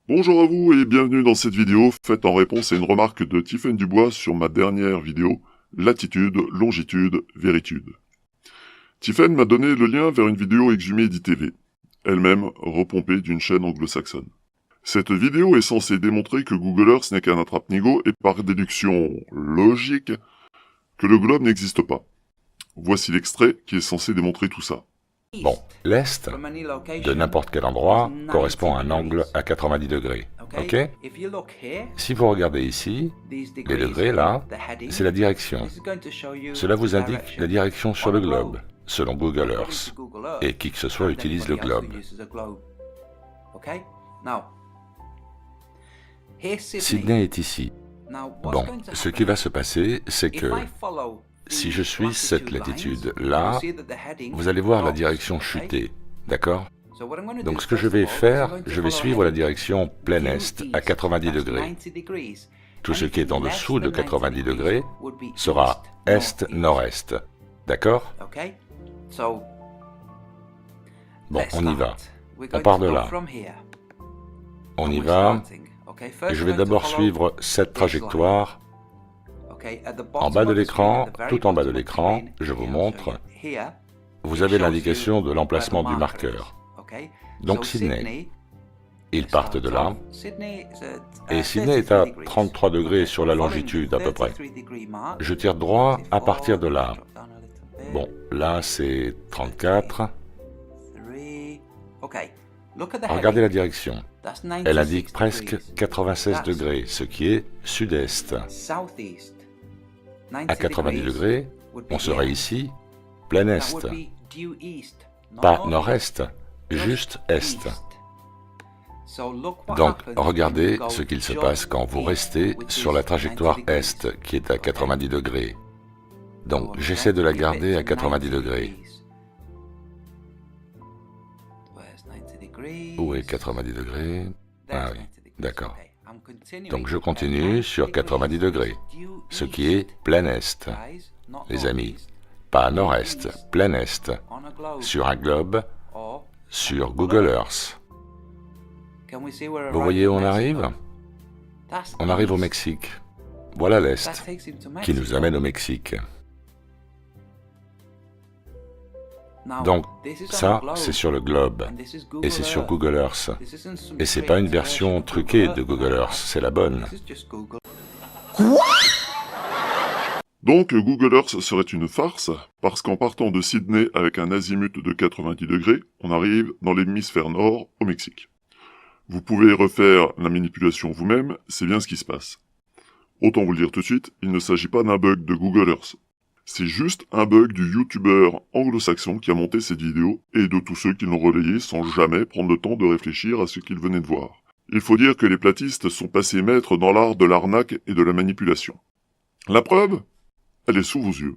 Bonjour à vous et bienvenue dans cette vidéo faite en réponse à une remarque de Tiffaine Dubois sur ma dernière vidéo Latitude, Longitude, Véritude. Tiffaine m'a donné le lien vers une vidéo exhumée d'ITV, elle-même repompée d'une chaîne anglo-saxonne. Cette vidéo est censée démontrer que Google Earth n'est qu'un attrape-nigo et par déduction logique que le globe n'existe pas. Voici l'extrait qui est censé démontrer tout ça. Bon, l'est, de n'importe quel endroit, correspond à un angle à 90 degrés, ok? Si vous regardez ici, les degrés là, c'est la direction. Cela vous indique la direction sur le globe, selon Google Earth, et qui que ce soit utilise le globe. Sydney est ici. Bon, ce qui va se passer, c'est que si je suis cette latitude-là, vous allez voir la direction chuter, d'accord? Donc ce que je vais faire, je vais suivre la direction plein est à 90 degrés. Tout ce qui est en dessous de 90 degrés sera est-nord-est, d'accord? Bon, on y va. On part de là. On y va. Et je vais d'abord suivre cette trajectoire. En bas de l'écran, tout en bas de l'écran, je vous montre, vous avez l'indication de l'emplacement du marqueur. Donc Sydney, ils partent de là, et Sydney est à 33 degrés sur la longitude à peu près. Je tire droit à partir de là. Bon, là c'est 34. Regardez la direction. Elle indique presque 96 degrés, ce qui est sud-est. À 90 degrés, on serait ici, plein est. Pas nord-est, juste est. Donc, regardez ce qu'il se passe quand vous restez sur la trajectoire est, qui est à 90 degrés. Donc, j'essaie de la garder à 90 degrés. Où est 90 degrés? Ah oui, d'accord. Donc je continue sur 90 degrés, ce qui est plein est, les amis. Pas nord-est, plein est, sur un globe, sur Google Earth. Vous voyez où on arrive? On arrive au Mexique. Voilà l'est, qui nous amène au Mexique. Donc, ça, c'est sur le globe, et c'est sur Google Earth. Et c'est pas une version truquée de Google Earth, c'est la bonne. Donc Google Earth serait une farce, parce qu'en partant de Sydney avec un azimut de 90 degrés, on arrive dans l'hémisphère nord, au Mexique. Vous pouvez refaire la manipulation vous-même, c'est bien ce qui se passe. Autant vous le dire tout de suite, il ne s'agit pas d'un bug de Google Earth. C'est juste un bug du youtubeur anglo-saxon qui a monté cette vidéo et de tous ceux qui l'ont relayé sans jamais prendre le temps de réfléchir à ce qu'ils venaient de voir. Il faut dire que les platistes sont passés maîtres dans l'art de l'arnaque et de la manipulation. La preuve? Elle est sous vos yeux.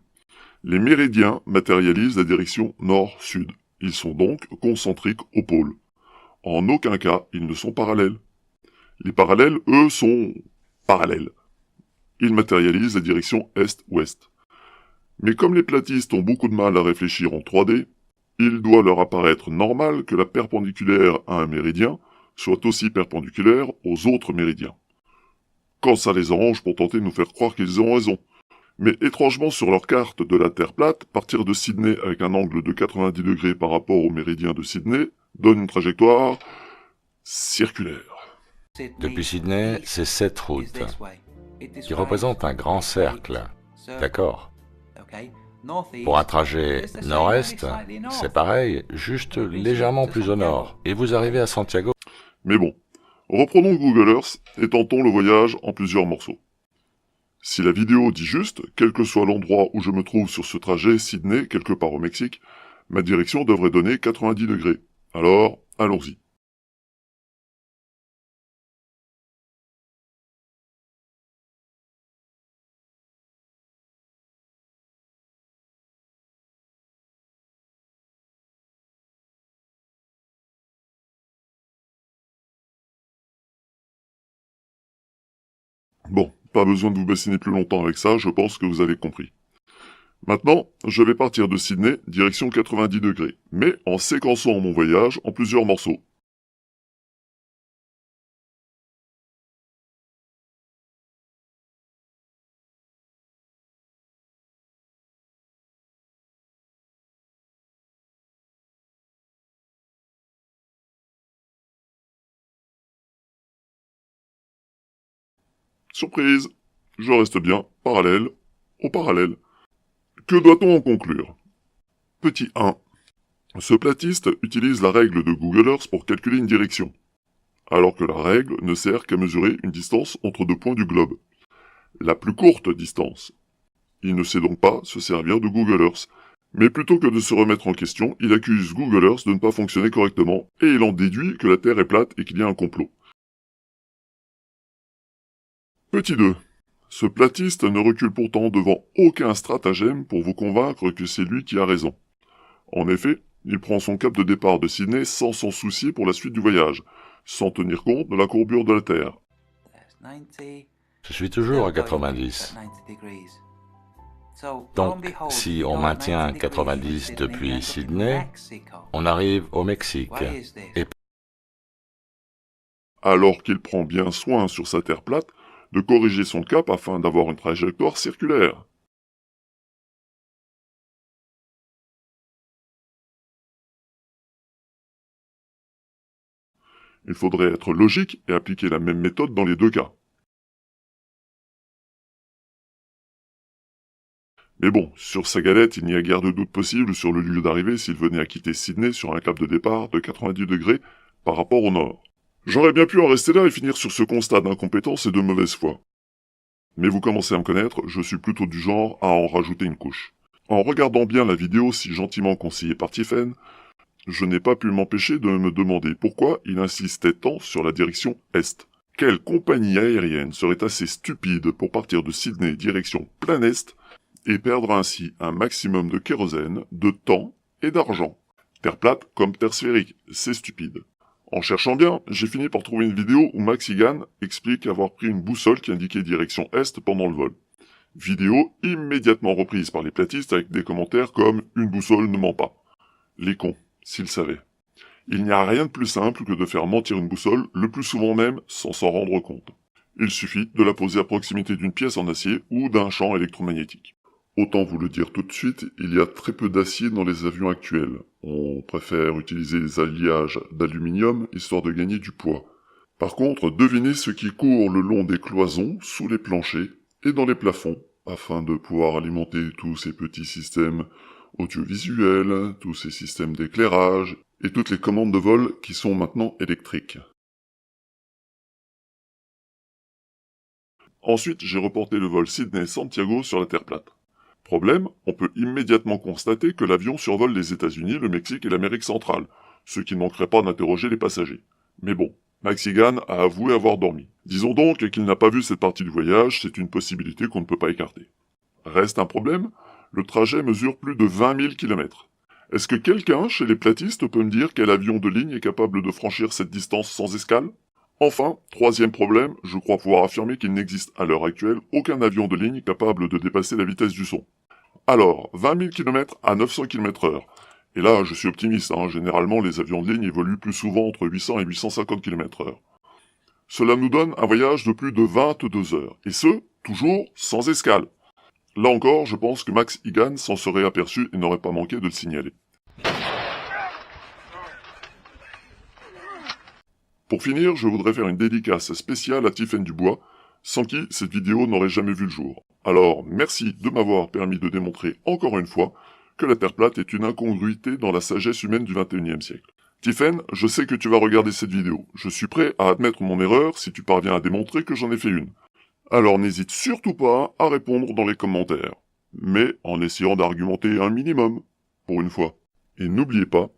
Les méridiens matérialisent la direction nord-sud. Ils sont donc concentriques au pôle. En aucun cas, ils ne sont parallèles. Les parallèles, eux, sont parallèles. Ils matérialisent la direction est-ouest. Mais comme les platistes ont beaucoup de mal à réfléchir en 3D, il doit leur apparaître normal que la perpendiculaire à un méridien soit aussi perpendiculaire aux autres méridiens. Quand ça les arrange pour tenter de nous faire croire qu'ils ont raison. Mais étrangement sur leur carte de la Terre plate, partir de Sydney avec un angle de 90 degrés par rapport au méridien de Sydney donne une trajectoire circulaire. Depuis Sydney, c'est cette route, qui représente un grand cercle, d'accord? Pour un trajet nord-est, c'est pareil, juste légèrement plus au nord, et vous arrivez à Santiago. Mais bon, reprenons Google Earth et tentons le voyage en plusieurs morceaux. Si la vidéo dit juste, quel que soit l'endroit où je me trouve sur ce trajet Sydney, quelque part au Mexique, ma direction devrait donner 90 degrés. Alors, allons-y. Bon, pas besoin de vous bassiner plus longtemps avec ça, je pense que vous avez compris. Maintenant, je vais partir de Sydney, direction 90 degrés, mais en séquençant mon voyage en plusieurs morceaux. Surprise, je reste bien parallèle au parallèle. Que doit-on en conclure? Petit 1. Ce platiste utilise la règle de Google Earth pour calculer une direction, alors que la règle ne sert qu'à mesurer une distance entre deux points du globe. La plus courte distance. Il ne sait donc pas se servir de Google Earth, mais plutôt que de se remettre en question, il accuse Google Earth de ne pas fonctionner correctement, et il en déduit que la Terre est plate et qu'il y a un complot. Petit 2. Ce platiste ne recule pourtant devant aucun stratagème pour vous convaincre que c'est lui qui a raison. En effet, il prend son cap de départ de Sydney sans s'en soucier pour la suite du voyage, sans tenir compte de la courbure de la Terre. Je suis toujours à 90. Donc, si on maintient 90 depuis Sydney, on arrive au Mexique. Et alors qu'il prend bien soin sur sa Terre plate de corriger son cap afin d'avoir une trajectoire circulaire. Il faudrait être logique et appliquer la même méthode dans les deux cas. Mais bon, sur sa galette, il n'y a guère de doute possible sur le lieu d'arrivée s'il venait à quitter Sydney sur un cap de départ de 90 degrés par rapport au nord. J'aurais bien pu en rester là et finir sur ce constat d'incompétence et de mauvaise foi. Mais vous commencez à me connaître, je suis plutôt du genre à en rajouter une couche. En regardant bien la vidéo si gentiment conseillée par Tiffen, je n'ai pas pu m'empêcher de me demander pourquoi il insistait tant sur la direction Est. Quelle compagnie aérienne serait assez stupide pour partir de Sydney direction plein Est et perdre ainsi un maximum de kérosène, de temps et d'argent? Terre plate comme terre sphérique, c'est stupide. En cherchant bien, j'ai fini par trouver une vidéo où Max Igan explique avoir pris une boussole qui indiquait direction Est pendant le vol. Vidéo immédiatement reprise par les platistes avec des commentaires comme « Une boussole ne ment pas ». Les cons, s'ils savaient. Il n'y a rien de plus simple que de faire mentir une boussole, le plus souvent même sans s'en rendre compte. Il suffit de la poser à proximité d'une pièce en acier ou d'un champ électromagnétique. Autant vous le dire tout de suite, il y a très peu d'acier dans les avions actuels. On préfère utiliser des alliages d'aluminium histoire de gagner du poids. Par contre, devinez ce qui court le long des cloisons, sous les planchers et dans les plafonds, afin de pouvoir alimenter tous ces petits systèmes audiovisuels, tous ces systèmes d'éclairage et toutes les commandes de vol qui sont maintenant électriques. Ensuite, j'ai reporté le vol Sydney-Santiago sur la Terre plate. Problème, on peut immédiatement constater que l'avion survole les États-Unis, le Mexique et l'Amérique centrale, ce qui ne manquerait pas d'interroger les passagers. Mais bon, Max Igan a avoué avoir dormi. Disons donc qu'il n'a pas vu cette partie du voyage, c'est une possibilité qu'on ne peut pas écarter. Reste un problème, le trajet mesure plus de 20 000 km. Est-ce que quelqu'un chez les platistes peut me dire quel avion de ligne est capable de franchir cette distance sans escale? Enfin, troisième problème, je crois pouvoir affirmer qu'il n'existe à l'heure actuelle aucun avion de ligne capable de dépasser la vitesse du son. Alors, 20 000 km à 900 km/h. Et là, je suis optimiste, généralement les avions de ligne évoluent plus souvent entre 800 et 850 km/h. Cela nous donne un voyage de plus de 22 heures, et ce, toujours sans escale. Là encore, je pense que Max Igan s'en serait aperçu et n'aurait pas manqué de le signaler. Pour finir, je voudrais faire une dédicace spéciale à Tiffen Dubois, sans qui cette vidéo n'aurait jamais vu le jour. Alors, merci de m'avoir permis de démontrer encore une fois que la Terre plate est une incongruité dans la sagesse humaine du XXIe siècle. Tiffen, je sais que tu vas regarder cette vidéo. Je suis prêt à admettre mon erreur si tu parviens à démontrer que j'en ai fait une. Alors n'hésite surtout pas à répondre dans les commentaires. Mais en essayant d'argumenter un minimum, pour une fois. Et n'oubliez pas,